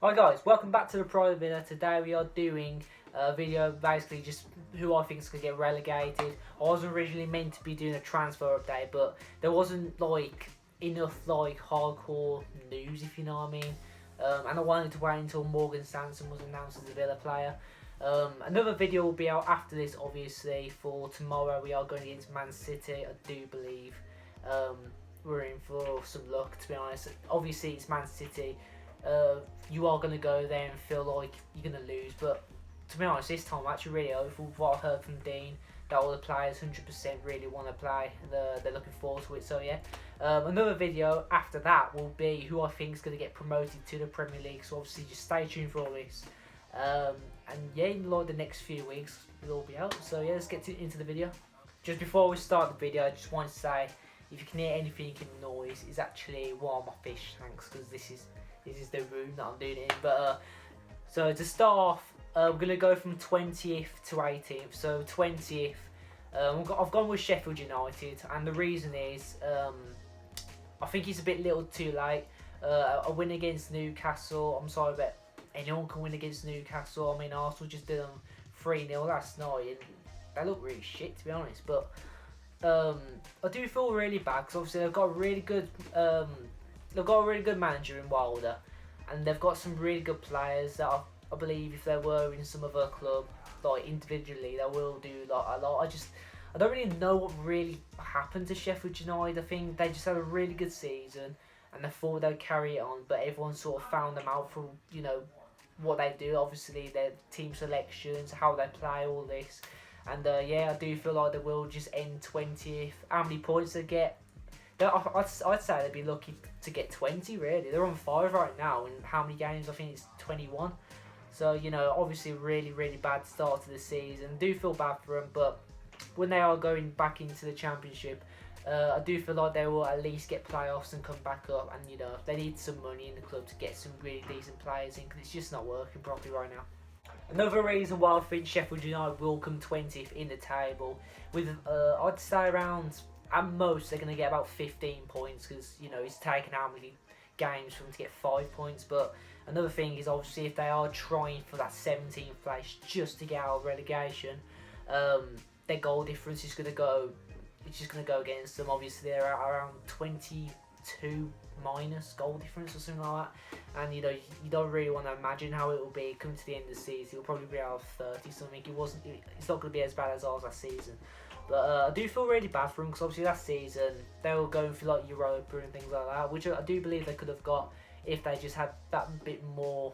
Hi guys, welcome back to the private video. Today we are doing a video basically just who I think is going to get relegated. I wasn't originally meant to be doing a transfer update, but there wasn't enough hardcore news, if you know what I mean. And I wanted to wait until Morgan Sanson was announced as a Villa player. Another video will be out after this, obviously. For tomorrow we are going against Man City. I do believe we're in for some luck, to be honest. Obviously it's Man City. You are going to go there and feel like you're going to lose, but to be honest, this time I'm actually really hopeful. What I heard from Dean, that all the players 100% really want to play. They're looking forward to it. So yeah, another video after that will be who I think is going to get promoted to the Premier League. So obviously just stay tuned for all this. And yeah, in the next few weeks it'll all be out. So yeah, let's get into the video. Just before we start the video, I just want to say, if you can hear anything in noise, it's actually one of my fish tanks, because this is the room that I'm doing it in. But so to start off, we're gonna go from 20th to 18th. So 20th, I've gone with Sheffield United, and the reason is I think it's a bit little too late. A win against Newcastle. I'm sorry, but anyone can win against Newcastle. I mean, Arsenal just did them 3-0 last night, and they look really shit, to be honest. But I do feel really bad, because obviously they've got a really good manager in Wilder, and they've got some really good players that I believe if they were in some other club, like individually, they will do a lot. I don't really know what really happened to Sheffield United. I think they just had a really good season, and they thought they'd carry it on, but everyone sort of found them out for what they do. Obviously, their team selections, how they play, all this. And yeah, I do feel like they will just end 20th. How many points they get? I'd say they'd be lucky to get 20, really. They're on 5 right now, and how many games? I think it's 21. So, obviously a really, really bad start to the season. I do feel bad for them, but when they are going back into the Championship, I do feel like they will at least get playoffs and come back up. And, they need some money in the club to get some really decent players in, because it's just not working properly right now. Another reason why I think Sheffield United will come 20th in the table, with I'd say around, at most they're going to get about 15 points, because it's taken how many games for them to get 5 points. But another thing is, obviously, if they are trying for that 17th place just to get out of relegation, their goal difference is going to go. It's just going to go against them. Obviously, they're at around 22 minus goal difference or something like that, and you don't really want to imagine how it will be coming to the end of the season. It'll probably be out of 30 something. It's not going to be as bad as ours last season. But I do feel really bad for them, because obviously last season they were going for Europa and things like that, which I do believe they could have got if they just had that bit more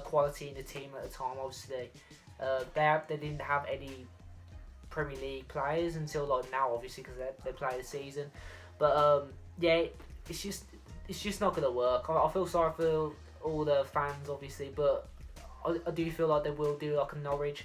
quality in the team at the time. Obviously, they didn't have any Premier League players until now, obviously, because they play the season. But yeah, it's just not gonna work. I feel sorry for all the fans, obviously, but I do feel like they will do like a Norwich.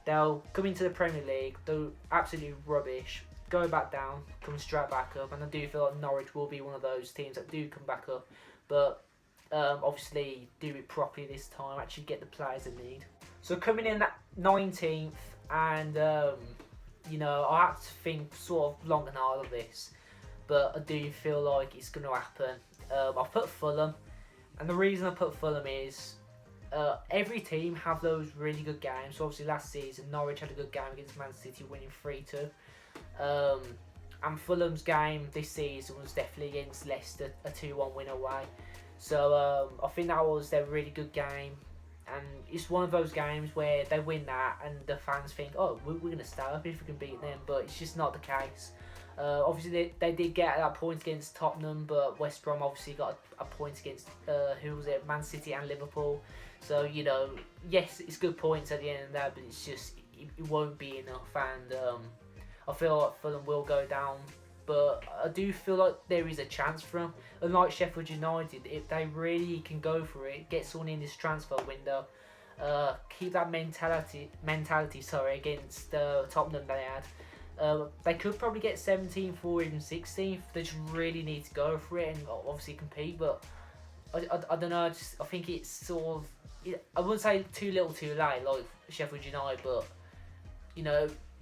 They'll come into the Premier League, do absolutely rubbish, go back down, come straight back up, and I do feel like Norwich will be one of those teams that do come back up, but obviously do it properly this time, actually get the players they need. So coming in at 19th, and I have to think sort of long and hard of this, but I do feel like it's going to happen. I've put Fulham, and the reason I put Fulham is every team have those really good games. So obviously last season Norwich had a good game against Man City, winning 3-2. And Fulham's game this season was definitely against Leicester, a 2-1 win away. So I think that was their really good game, and it's one of those games where they win that and the fans think, oh, we're going to stay up if we can beat them, but it's just not the case. Obviously they did get that point against Tottenham, but Westbrom obviously got a point against Man City and Liverpool. So yes, it's good points at the end of that, but it's just it won't be enough, and I feel like Fulham will go down. But I do feel like there is a chance for them. Unlike Sheffield United, if they really can go for it, get someone in this transfer window, keep that mentality against Tottenham they had. They could probably get 17th or even 16th. They just really need to go for it and obviously compete. But I don't know. I think it's sort of, I wouldn't say too little, too late like Sheffield United, but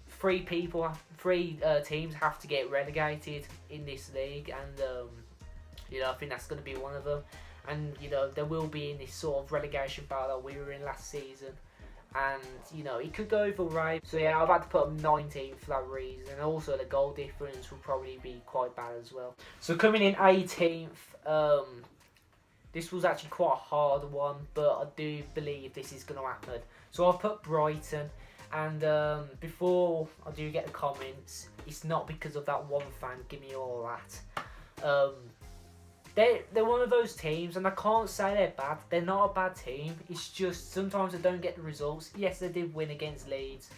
three teams have to get relegated in this league, and I think that's going to be one of them. and they will be in this sort of relegation battle that we were in last season. And it could go either way. So yeah, I've had to put them 19th for that reason. And also the goal difference will probably be quite bad as well. So coming in 18th, this was actually quite a hard one, but I do believe this is going to happen. So I've put Brighton, and before I do get the comments, it's not because of that one fan, give me all that. They're one of those teams, and I can't say they're bad. They're not a bad team. It's just sometimes they don't get the results. Yes, they did win against Leeds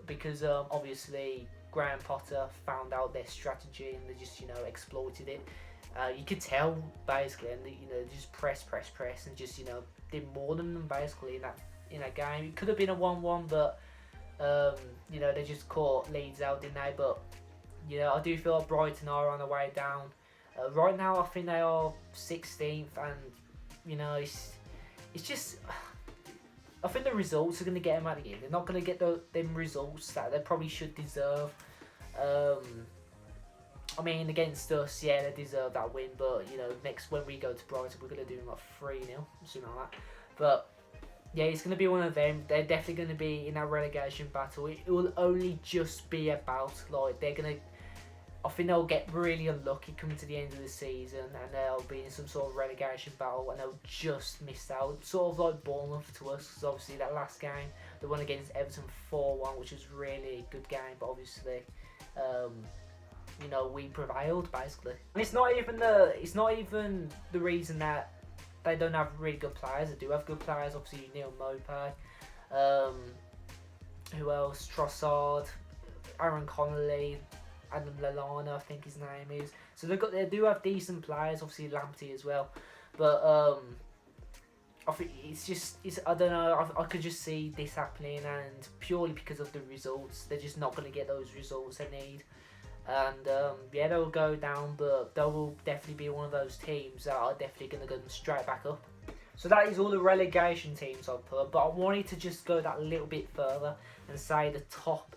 because obviously Graham Potter found out their strategy and they just exploited it. You could tell basically, and they just press, and just did more than them basically in that game. It could have been a 1-1, but they just caught Leeds out, didn't they? But I do feel like Brighton are on the way down. Right now, I think they are 16th, and it's just. I think the results are going to get them out of the game. They're not going to get them results that they probably should deserve. I mean, against us, yeah, they deserve that win. But next when we go to Brighton, we're going to do them like 3-0, something like that. But yeah, it's going to be one of them. They're definitely going to be in that relegation battle. It will only just be about they're going to. I think they'll get really unlucky coming to the end of the season, and they'll be in some sort of relegation battle, and they'll just miss out. Sort of like Bournemouth to us, because obviously that last game, they won against Everton 4-1, which was really a good game, but obviously, we prevailed basically. And it's not even the reason that they don't have really good players. They do have good players, obviously Neil Maupay, who else? Trossard, Aaron Connolly, Adam Lallana, I think his name is. So they do have decent players, obviously Lamptey as well. But I think I don't know. I could just see this happening, and purely because of the results, they're just not going to get those results they need. And yeah, they'll go down, but they will definitely be one of those teams that are definitely going to go straight back up. So that is all the relegation teams I've put, but I wanted to just go that little bit further and say the top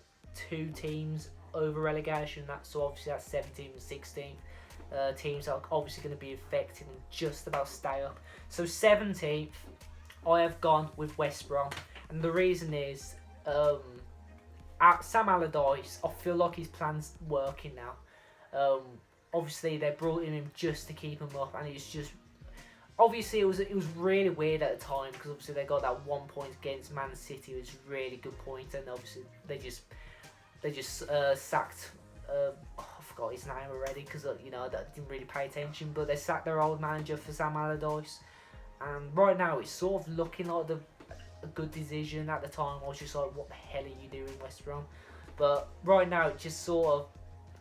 2 teams over relegation. So obviously that's 17th and 16th teams that are obviously going to be affected and just about stay up. So 17th, I have gone with West Brom, and the reason is Sam Allardyce. I feel like his plan's working now. Obviously they brought him in just to keep him up, and it's just obviously it was really weird at the time because obviously they got that 1 point against Man City, which was a really good point, and obviously they just sacked. I forgot his name already because I didn't really pay attention. But they sacked their old manager for Sam Allardyce, and right now it's sort of looking like a good decision. At the time, I was just like, "What the hell are you doing, West Brom?" But right now, it just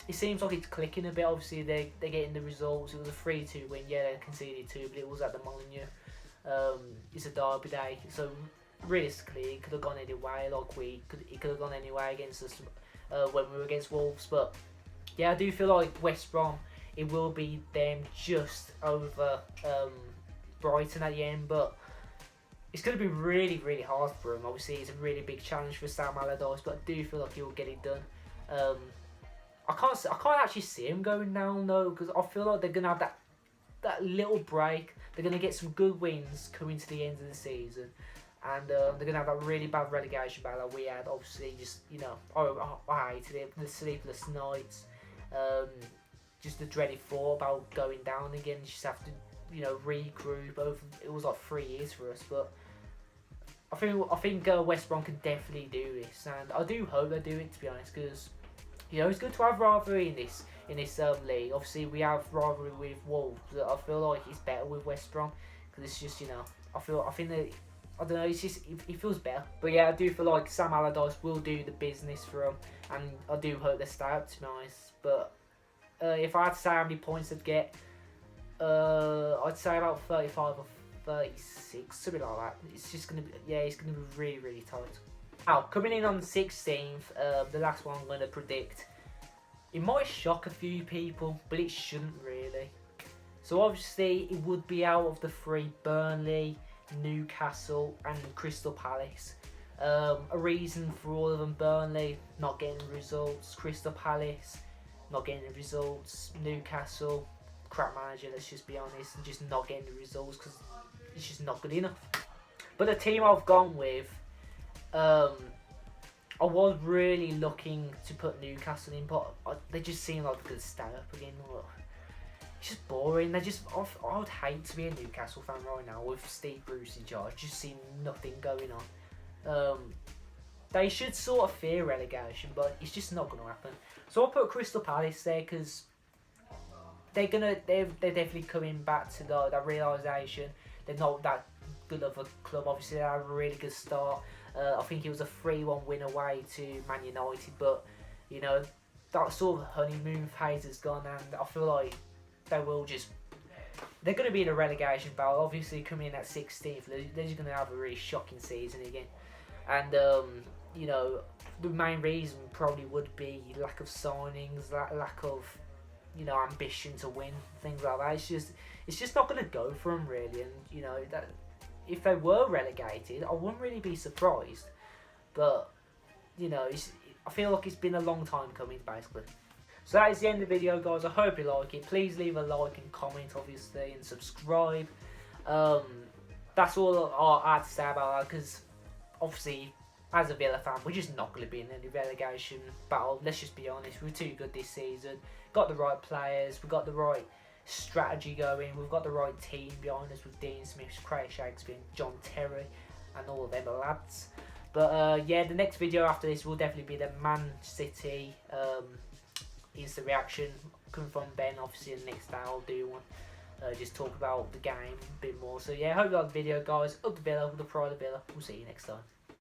it seems like it's clicking a bit. Obviously, they're getting the results. It was a 3-2 win. Yeah, they conceded 2, but it was at the Molineux. It's a derby day, so realistically, it could have gone any way. It could have gone any way against us. When we were against Wolves, but yeah, I do feel like West Brom, it will be them just over Brighton at the end, but it's going to be really, really hard for him. Obviously, it's a really big challenge for Sam Allardyce, but I do feel like he will get it done. I can't actually see him going down though, because I feel like they're going to have that little break. They're going to get some good wins coming to the end of the season. And they're going to have that really bad relegation battle that we had. Obviously, just, I hated it. The sleepless nights. Just the dreaded thought about going down again. You just have to, regroup. It was like 3 years for us. But I think West Brom can definitely do this. And I do hope they do it, to be honest. Because, it's good to have rivalry in this league. Obviously, we have rivalry with Wolves. But I feel like it's better with West Brom. Because it's just, I think that... I don't know, it's just, it feels better. But yeah, I do feel like Sam Allardyce will do the business for him, and I do hope they stay up, to be honest. But if I had to say how many points they'd get, I'd say about 35 or 36, something like that. It's just going to be, it's going to be really, really tight. Now, coming in on 16th, the last one I'm going to predict, it might shock a few people, but it shouldn't really. So obviously, it would be out of the 3, Burnley, Newcastle and Crystal Palace. A reason for all of them: Burnley not getting results, Crystal Palace not getting results, Newcastle crap manager, let's just be honest, and just not getting the results because it's just not good enough. But the team I've gone with, I was really looking to put Newcastle in, but they just seem like they're going to stay up again. It's just boring. I would hate to be a Newcastle fan right now with Steve Bruce in charge. Just seeing nothing going on. They should sort of fear relegation, but it's just not going to happen. So I'll put Crystal Palace there because they're definitely coming back to that realisation. They're not that good of a club. Obviously, they had a really good start. I think it was a 3-1 win away to Man United, but you know that sort of honeymoon phase has gone, and I feel like they're going to be in a relegation battle. Obviously, coming in at 16th, they're just going to have a really shocking season again, and you know the main reason probably would be lack of signings, lack of ambition to win, things like that. It's just not going to go for them really, and you know that if they were relegated, I wouldn't really be surprised. But you know, I feel like it's been a long time coming, basically. So that is the end of the video, guys. I hope you like it. Please leave a like and comment, obviously, and subscribe. That's all I had to say about that, because obviously, as a Villa fan, we're just not going to be in any relegation battle. Let's just be honest. We're too good this season. Got the right players. We've got the right strategy going. We've got the right team behind us with Dean Smith, Craig Shakespeare, John Terry, and all of them lads. But yeah, the next video after this will definitely be the Man City instant reaction coming from Ben. Obviously, the next day I'll do one. Just talk about the game a bit more. So yeah, hope you like the video, guys. Up the Villa, with the pride of Villa. We'll see you next time.